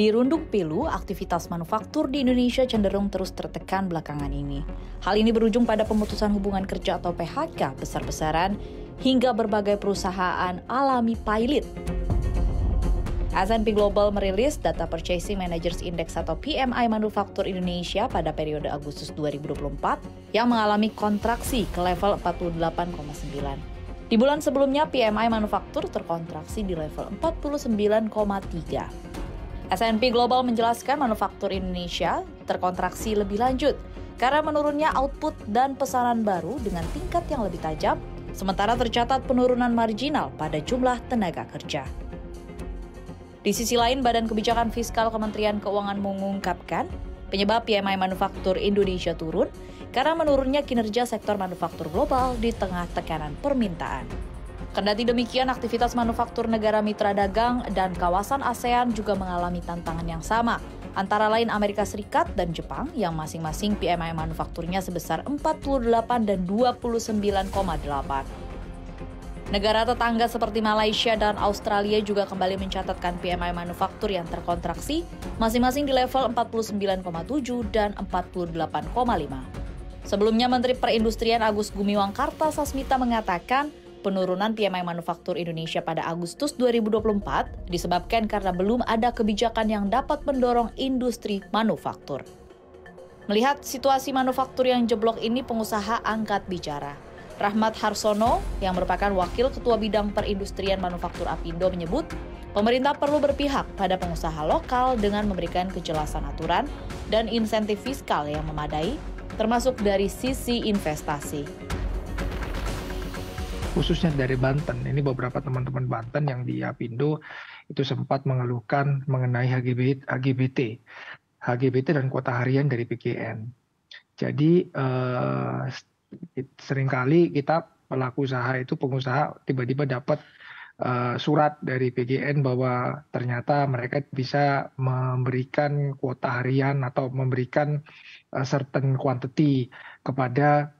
Dirundung pilu, aktivitas manufaktur di Indonesia cenderung terus tertekan belakangan ini. Hal ini berujung pada pemutusan hubungan kerja atau PHK besar-besaran hingga berbagai perusahaan alami pailit. S&P Global merilis data Purchasing Managers Index atau PMI Manufaktur Indonesia pada periode Agustus 2024 yang mengalami kontraksi ke level 48,9. Di bulan sebelumnya, PMI Manufaktur terkontraksi di level 49,3. S&P Global menjelaskan manufaktur Indonesia terkontraksi lebih lanjut karena menurunnya output dan pesanan baru dengan tingkat yang lebih tajam, sementara tercatat penurunan marginal pada jumlah tenaga kerja. Di sisi lain, Badan Kebijakan Fiskal Kementerian Keuangan mengungkapkan penyebab PMI Manufaktur Indonesia turun karena menurunnya kinerja sektor manufaktur global di tengah tekanan permintaan. Kendati demikian, aktivitas manufaktur negara mitra dagang dan kawasan ASEAN juga mengalami tantangan yang sama, antara lain Amerika Serikat dan Jepang yang masing-masing PMI manufakturnya sebesar 48 dan 29,8. Negara tetangga seperti Malaysia dan Australia juga kembali mencatatkan PMI manufaktur yang terkontraksi, masing-masing di level 49,7 dan 48,5. Sebelumnya, Menteri Perindustrian Agus Gumiwang Kartasasmita mengatakan penurunan PMI manufaktur Indonesia pada Agustus 2024 disebabkan karena belum ada kebijakan yang dapat mendorong industri manufaktur. Melihat situasi manufaktur yang jeblok ini, pengusaha angkat bicara. Rahmat Harsono, yang merupakan Wakil Ketua Bidang Perindustrian Manufaktur Apindo menyebut, pemerintah perlu berpihak pada pengusaha lokal dengan memberikan kejelasan aturan dan insentif fiskal yang memadai, termasuk dari sisi investasi. Khususnya dari Banten, ini beberapa teman-teman Banten yang di Apindo itu sempat mengeluhkan mengenai HGBT dan kuota harian dari PGN. Jadi seringkali kita pelaku usaha itu pengusaha tiba-tiba dapat surat dari PGN bahwa ternyata mereka bisa memberikan kuota harian atau memberikan certain quantity kepada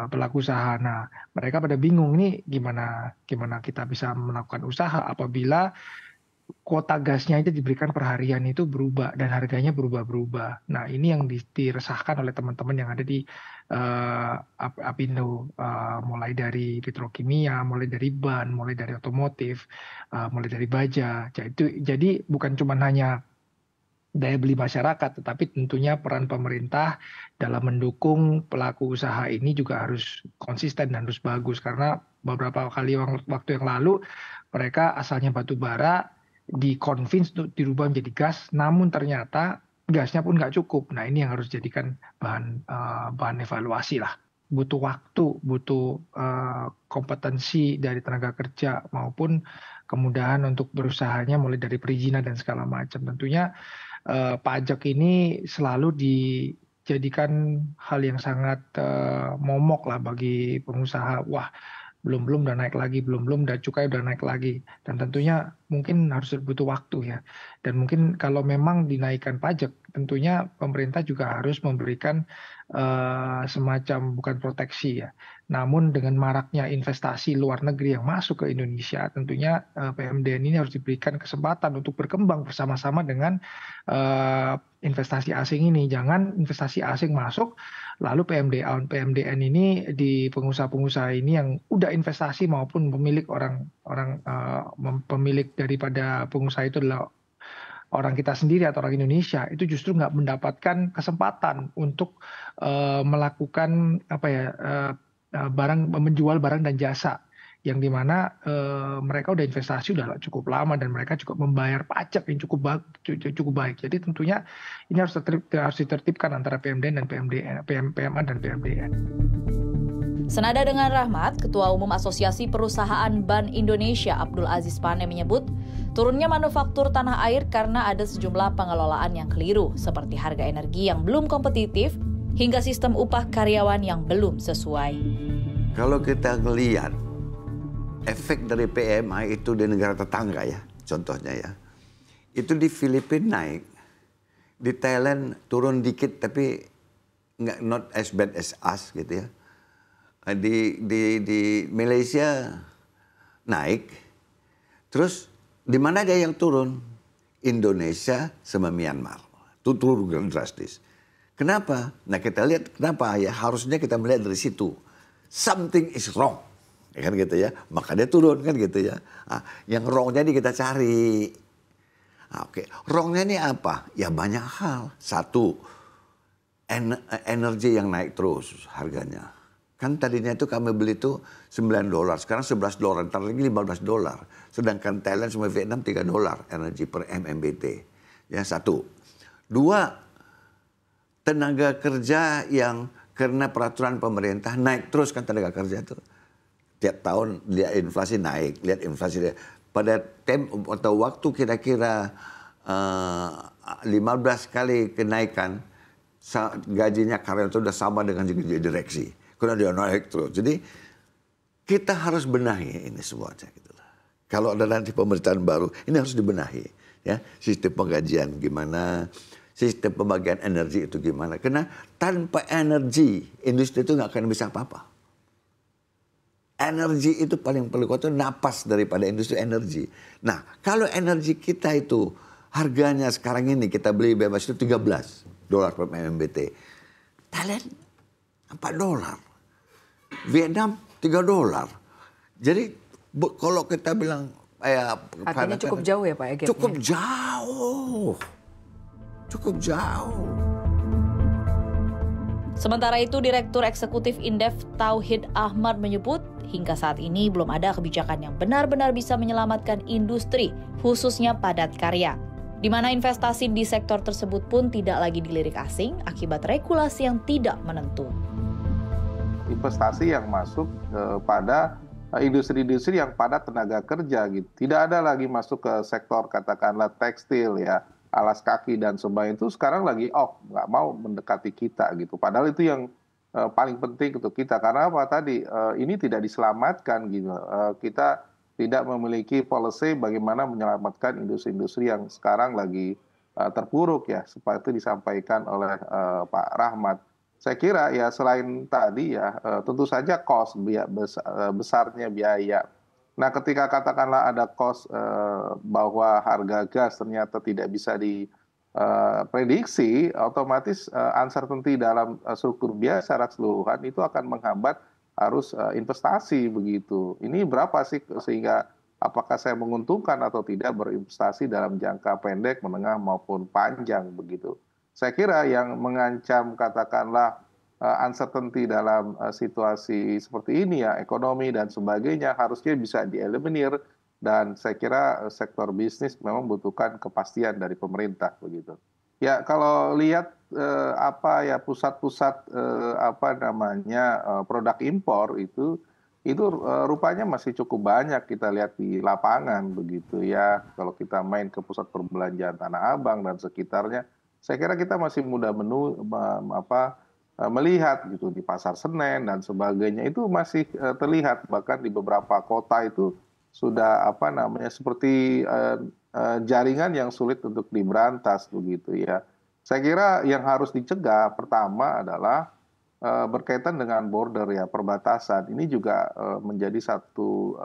pelaku usaha. Nah, mereka pada bingung nih gimana kita bisa melakukan usaha apabila kuota gasnya itu diberikan per harian itu berubah dan harganya berubah-berubah. Nah, ini yang diresahkan oleh teman-teman yang ada di Apindo, mulai dari petrokimia, mulai dari ban, mulai dari otomotif, mulai dari baja. Jadi bukan cuma hanya daya beli masyarakat, tetapi tentunya peran pemerintah dalam mendukung pelaku usaha ini juga harus konsisten dan harus bagus. Karena beberapa kali waktu yang lalu mereka asalnya batu bara, di-convince untuk dirubah menjadi gas, namun ternyata gasnya pun nggak cukup. Nah, ini yang harus dijadikan bahan evaluasi lah. Butuh waktu, butuh kompetensi dari tenaga kerja maupun kemudahan untuk berusahanya mulai dari perizinan dan segala macam. Tentunya pajak ini selalu dijadikan hal yang sangat momok lah bagi pengusaha. Wah, belum udah naik lagi, belum udah cukai udah naik lagi. Dan tentunya mungkin harus butuh waktu ya. Dan mungkin kalau memang dinaikkan pajak, tentunya pemerintah juga harus memberikan semacam bukan proteksi ya. Namun dengan maraknya investasi luar negeri yang masuk ke Indonesia, tentunya PMDN ini harus diberikan kesempatan untuk berkembang bersama-sama dengan investasi asing ini. Jangan investasi asing masuk, lalu PMDN ini di pengusaha-pengusaha ini yang udah investasi maupun pemilik pemilik daripada pengusaha itu adalah orang kita sendiri atau orang Indonesia, itu justru nggak mendapatkan kesempatan untuk melakukan menjual barang dan jasa yang dimana mereka udah investasi udah cukup lama dan mereka juga membayar pajak yang cukup baik. Jadi tentunya ini harus ditertibkan antara PMDN dan PMA dan PMDN. Senada dengan Rahmat, Ketua Umum Asosiasi Perusahaan Ban Indonesia Abdul Aziz Pane menyebut, turunnya manufaktur tanah air karena ada sejumlah pengelolaan yang keliru, seperti harga energi yang belum kompetitif, hingga sistem upah karyawan yang belum sesuai. Kalau kita ngelihat efek dari PMI itu di negara tetangga ya, contohnya ya, itu di Filipina naik, di Thailand turun dikit tapi not as bad as us gitu ya. Di Malaysia naik, terus di mana aja yang turun? Indonesia sama Myanmar. Itu turun drastis. Kenapa? Nah kita lihat kenapa ya, harusnya kita melihat dari situ. Something is wrong. Ya kan gitu ya. Maka dia turun kan gitu ya. Nah, yang wrongnya ini kita cari. Nah, oke. Wrongnya ini apa? Ya banyak hal. Satu, energi yang naik terus harganya. Kan tadinya itu kami beli itu $9, sekarang $11, ntar lagi $15. Sedangkan Thailand sama Vietnam $3 energi per MMBT. Ya satu. Dua, tenaga kerja yang karena peraturan pemerintah naik terus kan tenaga kerja itu. Tiap tahun lihat inflasi naik, lihat inflasi pada atau waktu kira-kira 15 kali kenaikan gajinya karyawan itu sudah sama dengan gaji direksi. Karena dia naik terus. Jadi kita harus benahi ini semuanya gitu lah. Kalau ada nanti pemerintahan baru, ini harus dibenahi ya. Sistem penggajian gimana, sistem pembagian energi itu gimana. Karena tanpa energi industri itu nggak akan bisa apa-apa. Energi itu paling kuat itu napas daripada industri energi. Nah, kalau energi kita itu harganya sekarang ini kita beli bebas itu $13 per MMBT. Thailand $4. Vietnam $3. Jadi kalau kita bilang artinya cukup jauh ya Pak ya? Cukup jauh. Cukup jauh. Sementara itu, Direktur Eksekutif Indef Tauhid Ahmad menyebut, hingga saat ini belum ada kebijakan yang benar-benar bisa menyelamatkan industri, khususnya padat karya. Di mana investasi di sektor tersebut pun tidak lagi dilirik asing akibat regulasi yang tidak menentu. Investasi yang masuk pada industri-industri yang padat tenaga kerja gitu. Tidak ada lagi masuk ke sektor katakanlah tekstil ya, alas kaki dan sebagainya, itu sekarang lagi nggak mau mendekati kita gitu. Padahal itu yang paling penting untuk kita. Karena apa tadi, ini tidak diselamatkan gitu. Kita tidak memiliki policy bagaimana menyelamatkan industri-industri yang sekarang lagi terpuruk ya, seperti disampaikan oleh Pak Rahmat. Saya kira ya selain tadi ya, tentu saja cost besarnya biaya. Nah, ketika katakanlah ada cost bahwa harga gas ternyata tidak bisa diprediksi, otomatis uncertainty dalam struktur biaya secara keseluruhan itu akan menghambat arus investasi begitu. Ini berapa sih sehingga apakah saya menguntungkan atau tidak berinvestasi dalam jangka pendek, menengah maupun panjang begitu. Saya kira yang mengancam katakanlah uncertainty dalam situasi seperti ini ya, ekonomi dan sebagainya harusnya bisa dieliminir, dan saya kira sektor bisnis memang membutuhkan kepastian dari pemerintah begitu. Ya kalau lihat pusat-pusat produk impor itu rupanya masih cukup banyak kita lihat di lapangan begitu ya. Kalau kita main ke pusat perbelanjaan Tanah Abang dan sekitarnya, saya kira kita masih mudah melihat gitu di Pasar Senen dan sebagainya, itu masih terlihat, bahkan di beberapa kota itu sudah seperti jaringan yang sulit untuk diberantas begitu ya. Saya kira yang harus dicegah pertama adalah berkaitan dengan border ya, perbatasan. Ini juga menjadi satu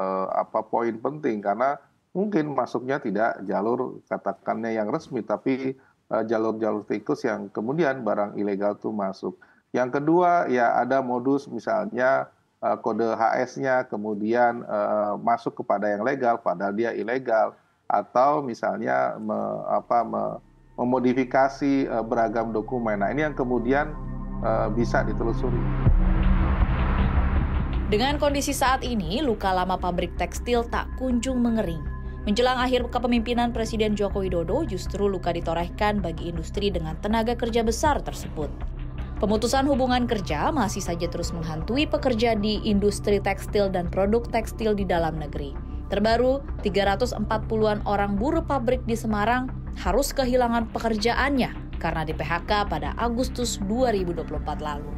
poin penting, karena mungkin masuknya tidak jalur katakannya yang resmi, tapi jalur-jalur tikus yang kemudian barang ilegal itu masuk. Yang kedua ya ada modus misalnya kode HS-nya kemudian masuk kepada yang legal padahal dia ilegal, atau misalnya memodifikasi beragam dokumen. Nah ini yang kemudian bisa ditelusuri. Dengan kondisi saat ini, luka lama pabrik tekstil tak kunjung mengering. Menjelang akhir kepemimpinan Presiden Joko Widodo, justru luka ditorehkan bagi industri dengan tenaga kerja besar tersebut. Pemutusan hubungan kerja masih saja terus menghantui pekerja di industri tekstil dan produk tekstil di dalam negeri. Terbaru, 340-an orang buruh pabrik di Semarang harus kehilangan pekerjaannya karena di-PHK pada Agustus 2024 lalu.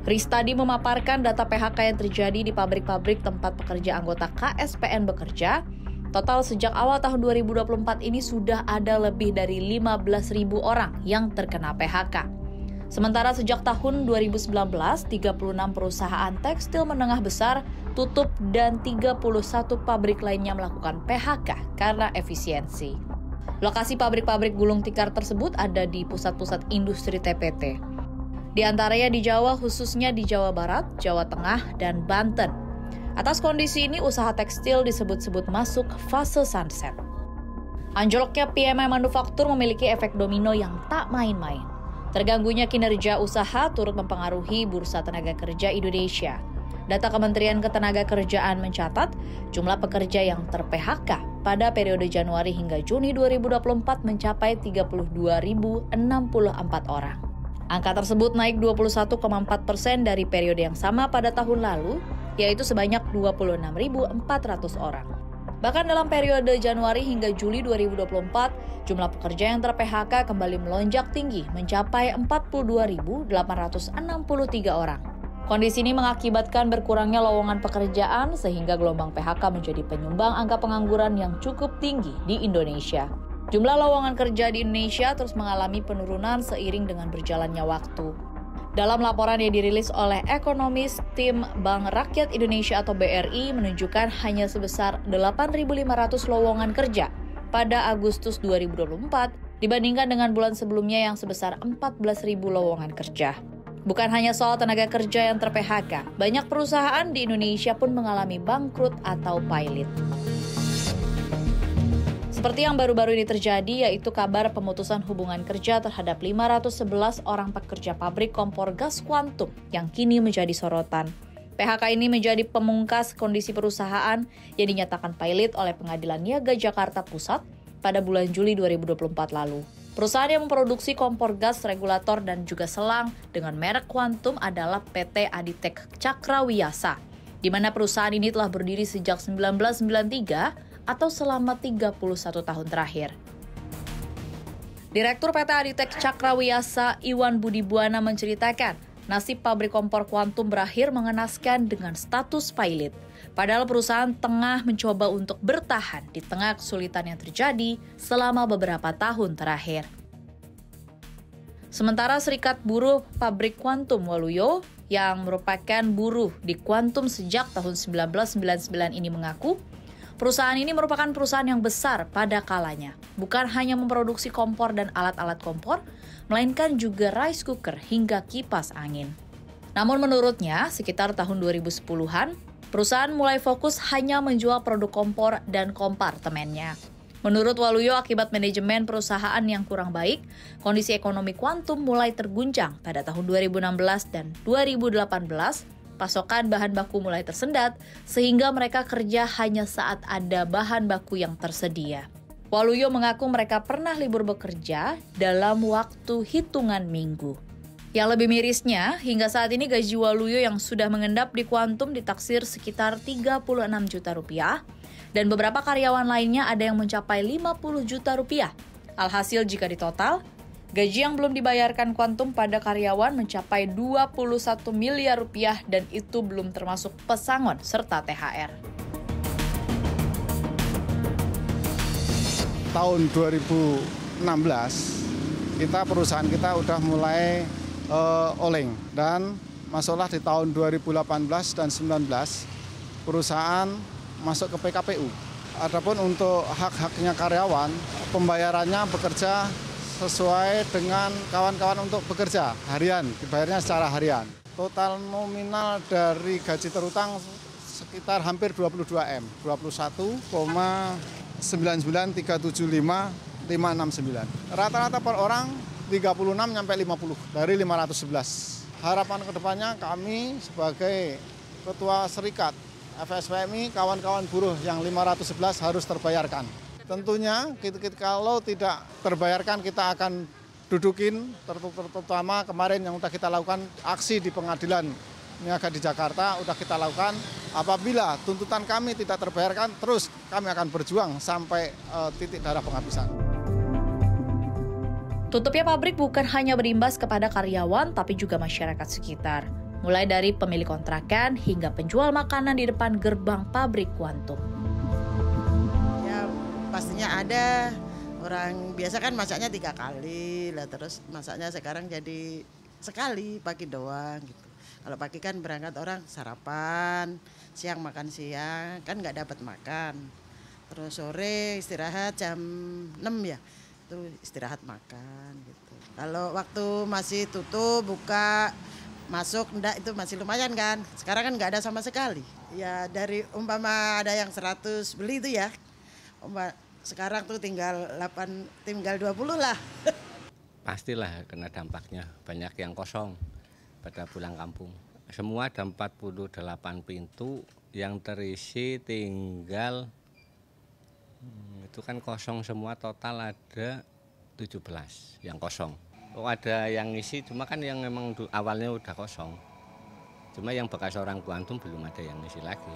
Ristadi memaparkan data PHK yang terjadi di pabrik-pabrik tempat pekerja anggota KSPN bekerja. Total sejak awal tahun 2024 ini sudah ada lebih dari 15.000 orang yang terkena PHK. Sementara sejak tahun 2019, 36 perusahaan tekstil menengah besar tutup dan 31 pabrik lainnya melakukan PHK karena efisiensi. Lokasi pabrik-pabrik gulung tikar tersebut ada di pusat-pusat industri TPT. Di antaranya di Jawa, khususnya di Jawa Barat, Jawa Tengah, dan Banten. Atas kondisi ini, usaha tekstil disebut-sebut masuk fase sunset. Anjloknya PMI manufaktur memiliki efek domino yang tak main-main. Terganggunya kinerja usaha turut mempengaruhi bursa tenaga kerja Indonesia. Data Kementerian Ketenagakerjaan mencatat jumlah pekerja yang ter-PHK pada periode Januari hingga Juni 2024 mencapai 32.064 orang. Angka tersebut naik 21,4% dari periode yang sama pada tahun lalu, yaitu sebanyak 26.400 orang. Bahkan dalam periode Januari hingga Juli 2024, jumlah pekerja yang ter-PHK kembali melonjak tinggi mencapai 42.863 orang. Kondisi ini mengakibatkan berkurangnya lowongan pekerjaan sehingga gelombang PHK menjadi penyumbang angka pengangguran yang cukup tinggi di Indonesia. Jumlah lowongan kerja di Indonesia terus mengalami penurunan seiring dengan berjalannya waktu. Dalam laporan yang dirilis oleh ekonomis tim Bank Rakyat Indonesia atau BRI menunjukkan hanya sebesar 8.500 lowongan kerja pada Agustus 2024 dibandingkan dengan bulan sebelumnya yang sebesar 14.000 lowongan kerja. Bukan hanya soal tenaga kerja yang ter-PHK, banyak perusahaan di Indonesia pun mengalami bangkrut atau pilot. Seperti yang baru-baru ini terjadi, yaitu kabar pemutusan hubungan kerja terhadap 511 orang pekerja pabrik kompor gas kuantum yang kini menjadi sorotan. PHK ini menjadi pemungkas kondisi perusahaan yang dinyatakan pilot oleh Pengadilan Niaga Jakarta Pusat pada bulan Juli 2024 lalu. Perusahaan yang memproduksi kompor gas, regulator, dan juga selang dengan merek kuantum adalah PT Aditek Cakrawiyasa, di mana perusahaan ini telah berdiri sejak 1993 atau selama 31 tahun terakhir. Direktur PT Aditek Cakrawiyasa, Iwan Budi Buana menceritakan, nasib pabrik kompor kuantum berakhir mengenaskan dengan status pilot. Padahal perusahaan tengah mencoba untuk bertahan di tengah kesulitan yang terjadi selama beberapa tahun terakhir. Sementara Serikat Buruh Pabrik Kuantum Waluyo yang merupakan buruh di kuantum sejak tahun 1999 ini mengaku, perusahaan ini merupakan perusahaan yang besar pada kalanya. Bukan hanya memproduksi kompor dan alat-alat kompor, melainkan juga rice cooker hingga kipas angin. Namun menurutnya, sekitar tahun 2010-an, perusahaan mulai fokus hanya menjual produk kompor dan kompartemennya. Menurut Waluyo, akibat manajemen perusahaan yang kurang baik, kondisi ekonomi kuantum mulai terguncang pada tahun 2016 dan 2018, pasokan bahan baku mulai tersendat, sehingga mereka kerja hanya saat ada bahan baku yang tersedia. Waluyo mengaku mereka pernah libur bekerja dalam waktu hitungan minggu. Yang lebih mirisnya, hingga saat ini gaji Waluyo yang sudah mengendap di kuantum ditaksir sekitar 36 juta rupiah, dan beberapa karyawan lainnya ada yang mencapai 50 juta rupiah. Alhasil jika ditotal, gaji yang belum dibayarkan kuantum pada karyawan mencapai 21 miliar rupiah dan itu belum termasuk pesangon serta THR. Tahun 2016, perusahaan kita udah mulai oleng dan masuklah di tahun 2018 dan 19 perusahaan masuk ke PKPU. Adapun untuk hak-haknya karyawan, pembayarannya bekerja sesuai dengan kawan-kawan untuk bekerja harian, dibayarnya secara harian. Total nominal dari gaji terutang sekitar hampir 22 M, 21,99375,569. Rata-rata per orang 36 sampai 50 dari 511. Harapan kedepannya kami sebagai Ketua Serikat FSPMI, kawan-kawan buruh yang 511 harus terbayarkan. Tentunya kalau tidak terbayarkan kita akan dudukin, terutama kemarin yang sudah kita lakukan aksi di pengadilan niaga di Jakarta, sudah kita lakukan. Apabila tuntutan kami tidak terbayarkan, terus kami akan berjuang sampai titik darah penghabisan. Tutupnya pabrik bukan hanya berimbas kepada karyawan, tapi juga masyarakat sekitar. Mulai dari pemilik kontrakan hingga penjual makanan di depan gerbang pabrik kuantum. Ya pastinya ada, orang biasa kan masaknya 3 kali, lah terus masaknya sekarang jadi sekali pagi doang gitu. Kalau pagi kan berangkat orang sarapan, siang makan siang, kan nggak dapat makan. Terus sore istirahat jam 6 ya, itu istirahat makan gitu. Kalau waktu masih tutup, buka, masuk, enggak itu masih lumayan kan. Sekarang kan nggak ada sama sekali. Ya dari umpama ada yang 100 beli itu ya, sekarang tuh tinggal 20 lah. Pastilah kena dampaknya, banyak yang kosong pada pulang kampung. Semua ada 48 pintu yang terisi tinggal itu kan kosong semua, total ada 17 yang kosong. Oh ada yang ngisi, cuma kan yang memang awalnya udah kosong. Cuma yang bekas orang kuantum belum ada yang ngisi lagi.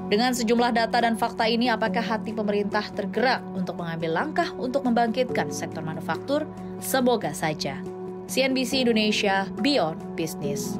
Dengan sejumlah data dan fakta ini, apakah hati pemerintah tergerak untuk mengambil langkah untuk membangkitkan sektor manufaktur? Semoga saja. CNBC Indonesia, Beyond Business.